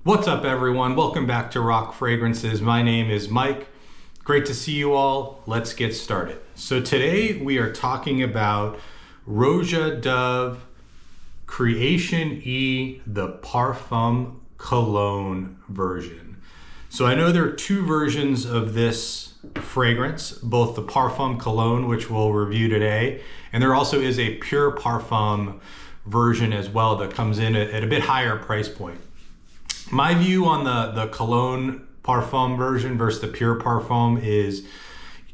What's up, everyone? Welcome back to Rock Fragrances. My name is Mike. Great to see you all. Let's get started. So today we are talking about Roja Dove Creation E, the Parfum Cologne version. So I know there are two versions of this fragrance, both the Parfum Cologne, which we'll review today, and there also is a Pure Parfum version as well that comes in at a bit higher price point. My view on the Cologne Parfum version versus the Pure Parfum is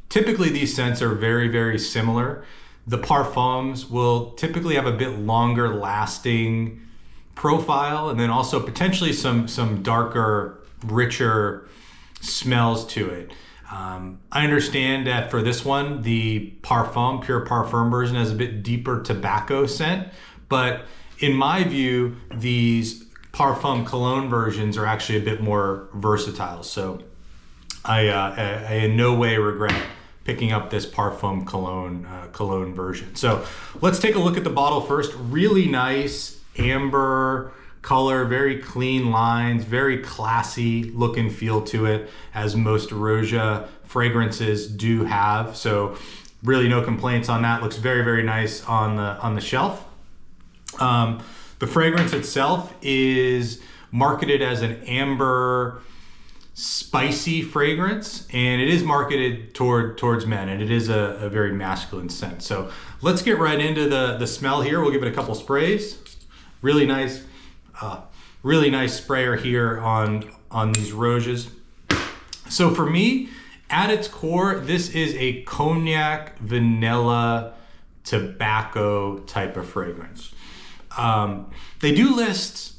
typically these scents are very, very similar. The Parfums will typically have a bit longer lasting profile and then also potentially some darker, richer smells to it. I understand that for this one, the Parfum, Pure Parfum version has a bit deeper tobacco scent, but in my view, these Parfum Cologne versions are actually a bit more versatile. So I in no way regret picking up this Parfum Cologne version. So let's take a look at the bottle first. Really nice amber color, very clean lines, very classy look and feel to it, as most Roja fragrances do have. So really no complaints on that. Looks very, very nice on the shelf. The fragrance itself is marketed as an amber, spicy fragrance, and it is marketed towards men, and it is a very masculine scent. So let's get right into the smell here. We'll give it a couple sprays. Really nice sprayer here on these Rojas. So for me, at its core, this is a cognac, vanilla, tobacco type of fragrance. They do list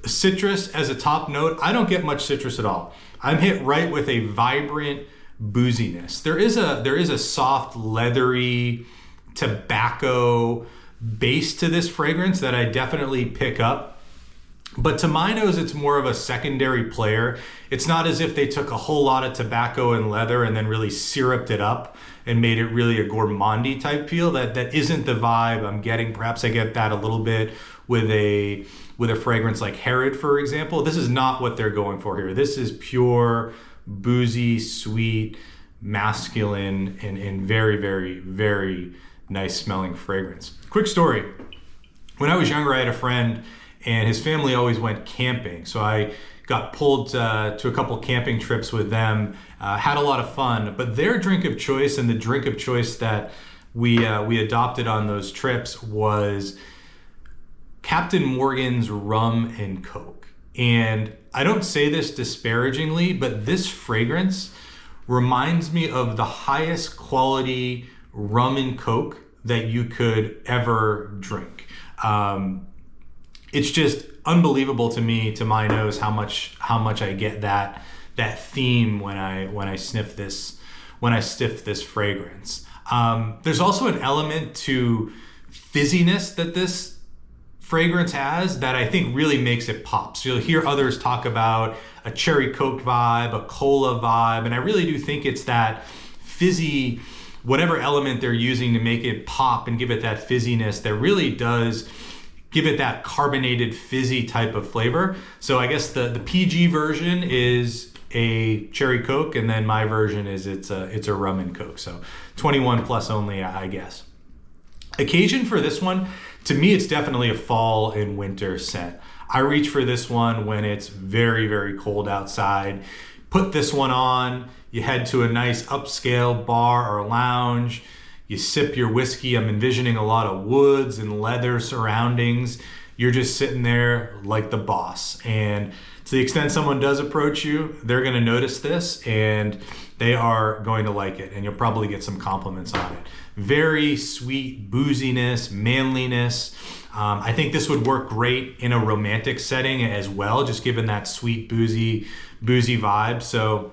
citrus as a top note. I don't get much citrus at all. I'm hit right with a vibrant booziness. There is a soft, leathery tobacco base to this fragrance that I definitely pick up. But to my nose, it's more of a secondary player. It's not as if they took a whole lot of tobacco and leather and then really syruped it up and made it really a gourmandy type feel. That isn't the vibe I'm getting. Perhaps I get that a little bit with a fragrance like Herod, for example. This is not what they're going for here. This is pure, boozy, sweet, masculine, and very, very, very nice smelling fragrance. Quick story. When I was younger, I had a friend and his family always went camping. So I got pulled to a couple camping trips with them, had a lot of fun, but their drink of choice and the drink of choice that we adopted on those trips was Captain Morgan's rum and Coke. And I don't say this disparagingly, but this fragrance reminds me of the highest quality rum and Coke that you could ever drink. It's just unbelievable to me, to my nose, how much I get that theme when I sniff this fragrance. There's also an element to fizziness that this fragrance has that I think really makes it pop. So you'll hear others talk about a cherry Coke vibe, a cola vibe, and I really do think it's that fizzy, whatever element they're using to make it pop and give it that fizziness that really does give it that carbonated, fizzy type of flavor. So I guess the PG version is a cherry Coke, and then my version is it's a rum and Coke. So 21 plus only, I guess. Occasion for this one, to me, it's definitely a fall and winter scent. I reach for this one when it's very, very cold outside. Put this one on, you head to a nice upscale bar or lounge, you sip your whiskey. I'm envisioning a lot of woods and leather surroundings. You're just sitting there like the boss. And to the extent someone does approach you, they're going to notice this and they are going to like it. And you'll probably get some compliments on it. Very sweet booziness, manliness. I think this would work great in a romantic setting as well, just given that sweet, boozy vibe. So,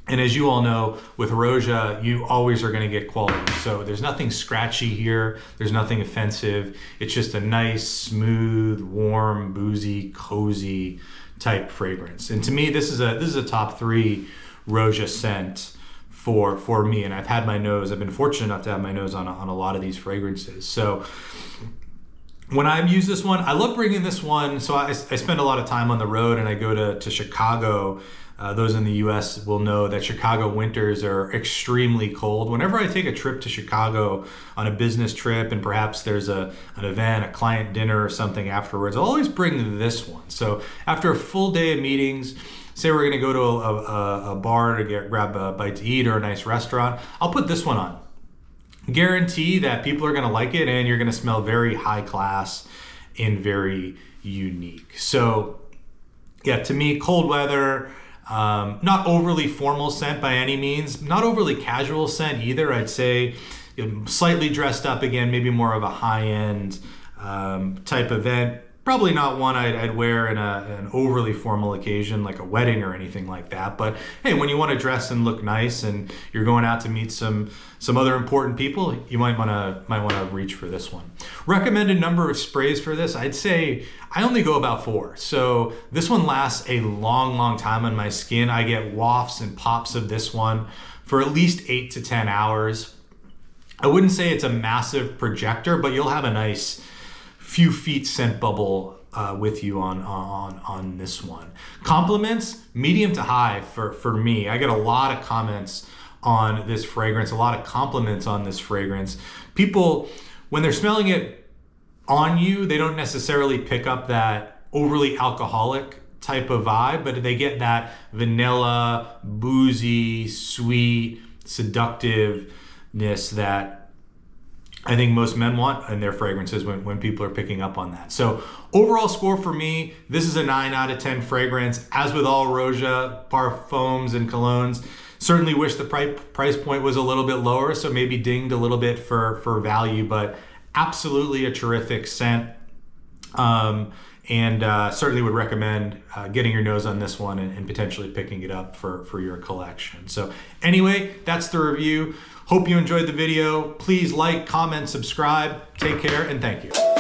and as you all know, with Roja, you always are going to get quality. So there's nothing scratchy here. There's nothing offensive. It's just a nice, smooth, warm, boozy, cozy type fragrance. And to me, this is a top 3 Roja scent for me. And I've been fortunate enough to have my nose on a lot of these fragrances. So When I use this one, I love bringing this one. So I spend a lot of time on the road, and I go to Chicago. Those in the US will know that Chicago winters are extremely cold. Whenever I take a trip to Chicago on a business trip, and perhaps there's an event, a client dinner or something afterwards, I'll always bring this one. So after a full day of meetings, say we're gonna go to a bar to grab a bite to eat or a nice restaurant, I'll put this one on. Guarantee that people are gonna like it, and you're gonna smell very high class and very unique. So yeah, to me, cold weather, not overly formal scent by any means, not overly casual scent either. I'd say slightly dressed up, again, maybe more of a high-end type event. Probably not one I'd wear in an overly formal occasion like a wedding or anything like that. But hey, when you want to dress and look nice and you're going out to meet some other important people, you might want to reach for this one. Recommended number of sprays for this, I'd say I only go about 4. So this one lasts a long time on my skin. I get wafts and pops of this one for at least 8 to 10 hours. I wouldn't say it's a massive projector, but you'll have a nice few feet scent bubble with you on this one. Compliments, medium to high for me. I get a lot of comments on this fragrance, a lot of compliments on this fragrance. People, when they're smelling it on you, they don't necessarily pick up that overly alcoholic type of vibe, but they get that vanilla, boozy, sweet, seductiveness that I think most men want in their fragrances when people are picking up on that. So overall score for me, this is a 9 out of 10 fragrance. As with all Roja parfums and colognes, certainly wish the price point was a little bit lower, so maybe dinged a little bit for value, but absolutely a terrific scent. And certainly would recommend getting your nose on this one and potentially picking it up for your collection. So anyway, that's the review. Hope you enjoyed the video. Please like, comment, subscribe. Take care, and thank you.